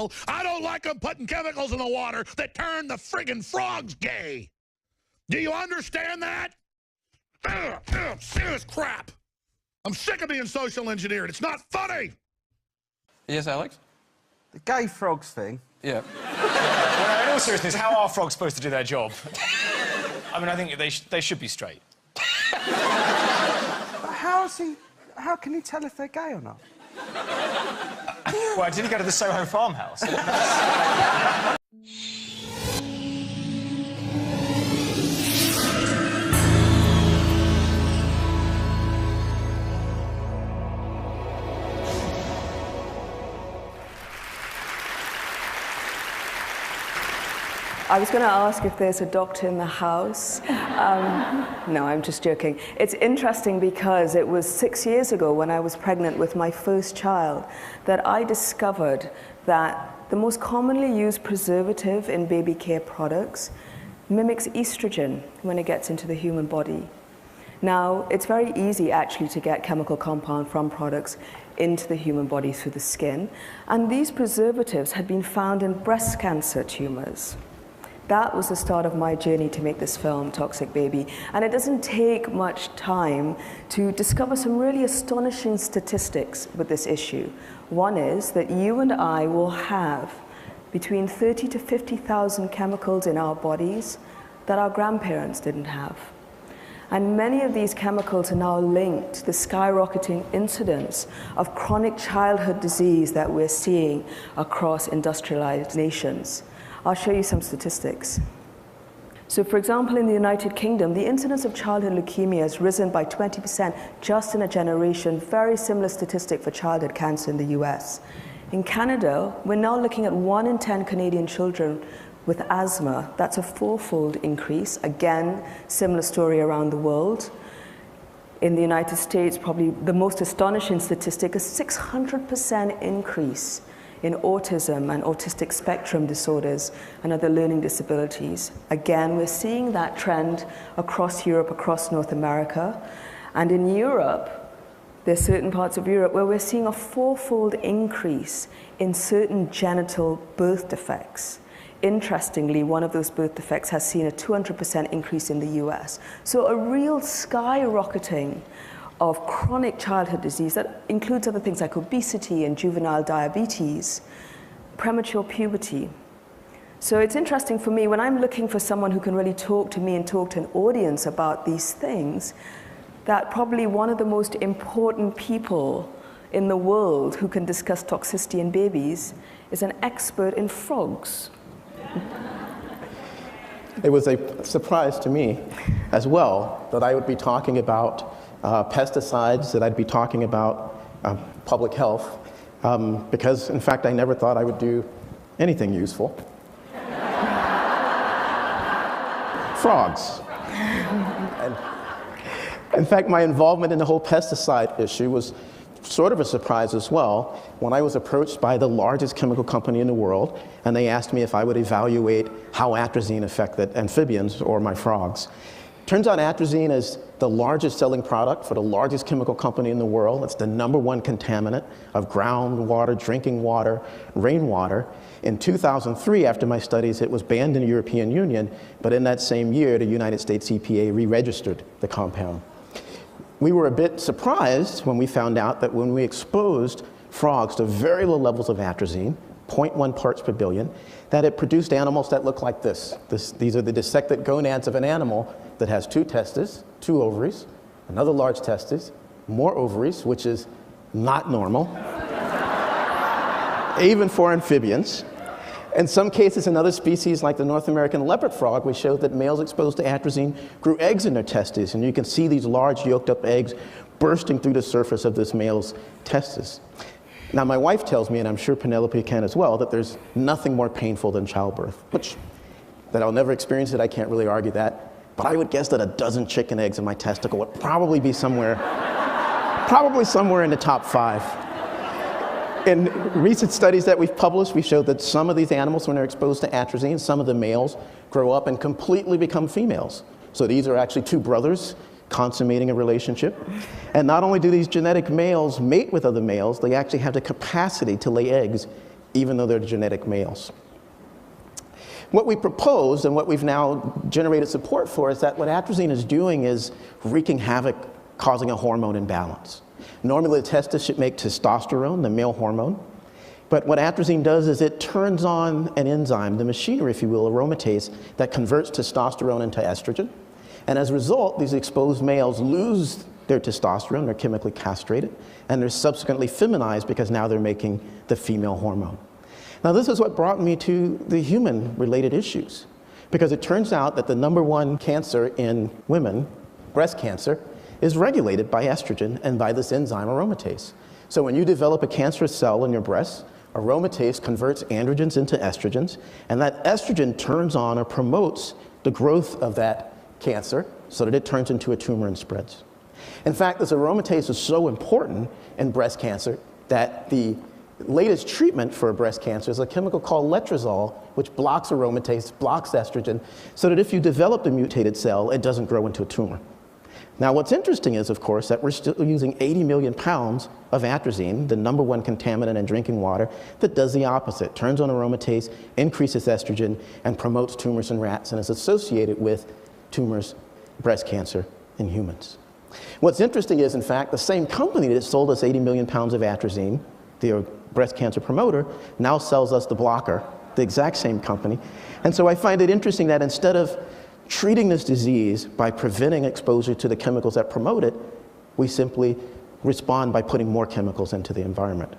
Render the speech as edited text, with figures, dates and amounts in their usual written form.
I don't like them putting chemicals in the water that turn the friggin' frogs gay. Do you understand that? Serious crap. I'm sick of being social engineered. It's not funny. Yes, Alex? The gay frogs thing? Yeah. Well, in all seriousness, how are frogs supposed to do their job? I mean, I think they should be straight. But how can he tell if they're gay or not? Well, did he go to the Soho farmhouse? I was going to ask if there's a doctor in the house. No, I'm just joking. It's interesting because it was 6 years ago when I was pregnant with my first child that I discovered that the most commonly used preservative in baby care products mimics estrogen when it gets into the human body. Now, it's very easy actually to get chemical compound from products into the human body through the skin, and these preservatives had been found in breast cancer tumors. That was the start of my journey to make this film, Toxic Baby. And it doesn't take much time to discover some really astonishing statistics with this issue. One is that you and I will have between 30 to 50,000 chemicals in our bodies that our grandparents didn't have. And many of these chemicals are now linked to the skyrocketing incidence of chronic childhood disease that we're seeing across industrialized nations. I'll show you some statistics. So for example, in the United Kingdom, the incidence of childhood leukemia has risen by 20% just in a generation, very similar statistic for childhood cancer in the US. In Canada, we're now looking at 1 in 10 Canadian children with asthma. That's a 4-fold increase. Again, similar story around the world. In the United States, probably the most astonishing statistic is 600% increase in autism and autistic spectrum disorders and other learning disabilities. Again, we're seeing that trend across Europe, across North America. And in Europe, there's certain parts of Europe where we're seeing a 4-fold increase in certain genital birth defects. Interestingly, one of those birth defects has seen a 200% increase in the US. So a real skyrocketing of chronic childhood disease that includes other things like obesity and juvenile diabetes, premature puberty. So it's interesting for me when I'm looking for someone who can really talk to me and talk to an audience about these things, that probably one of the most important people in the world who can discuss toxicity in babies is an expert in frogs. It was a surprise to me as well that I would be talking about pesticides, that I'd be talking about public health, because in fact I never thought I would do anything useful. Frogs. And in fact, my involvement in the whole pesticide issue was sort of a surprise as well when I was approached by the largest chemical company in the world, and they asked me if I would evaluate how atrazine affected amphibians or my frogs. Turns out atrazine is the largest selling product for the largest chemical company in the world. It's the #1 contaminant of groundwater, drinking water, rainwater. In 2003, after my studies, it was banned in the European Union, but in that same year, the United States EPA re-registered the compound. We were a bit surprised when we found out that when we exposed frogs to very low levels of atrazine, 0.1 parts per billion, that it produced animals that look like this. These are the dissected gonads of an animal that has 2 testes, 2 ovaries, another large testis, more ovaries, which is not normal, even for amphibians. In some cases, in other species like the North American leopard frog, we showed that males exposed to atrazine grew eggs in their testes, and you can see these large yolked up eggs bursting through the surface of this male's testes. Now, my wife tells me, and I'm sure Penelope can as well, that there's nothing more painful than childbirth, that I'll never experience it, I can't really argue that, but I would guess that a dozen chicken eggs in my testicle would probably be somewhere in the top 5. In recent studies that we've published, we showed that some of these animals, when they're exposed to atrazine, some of the males grow up and completely become females. So these are actually 2 brothers consummating a relationship. And not only do these genetic males mate with other males, they actually have the capacity to lay eggs even though they're genetic males. What we proposed and what we've now generated support for is that what atrazine is doing is wreaking havoc, causing a hormone imbalance. Normally the testes should make testosterone, the male hormone, but what atrazine does is it turns on an enzyme, the machinery, if you will, aromatase, that converts testosterone into estrogen. And as a result, these exposed males lose their testosterone, they're chemically castrated, and they're subsequently feminized because now they're making the female hormone. Now this is what brought me to the human-related issues, because it turns out that the #1 cancer in women, breast cancer, is regulated by estrogen and by this enzyme aromatase. So when you develop a cancerous cell in your breast, aromatase converts androgens into estrogens, and that estrogen turns on or promotes the growth of that cancer so that it turns into a tumor and spreads. In fact, this aromatase is so important in breast cancer that the latest treatment for breast cancer is a chemical called letrozole, which blocks aromatase, blocks estrogen, so that if you develop the mutated cell, it doesn't grow into a tumor. Now, what's interesting is, of course, that we're still using 80 million pounds of atrazine, the #1 contaminant in drinking water, that does the opposite, turns on aromatase, increases estrogen, and promotes tumors in rats, and is associated with tumors, breast cancer in humans. What's interesting is, in fact, the same company that sold us 80 million pounds of atrazine, the breast cancer promoter, now sells us the blocker, the exact same company. And so I find it interesting that instead of treating this disease by preventing exposure to the chemicals that promote it, we simply respond by putting more chemicals into the environment.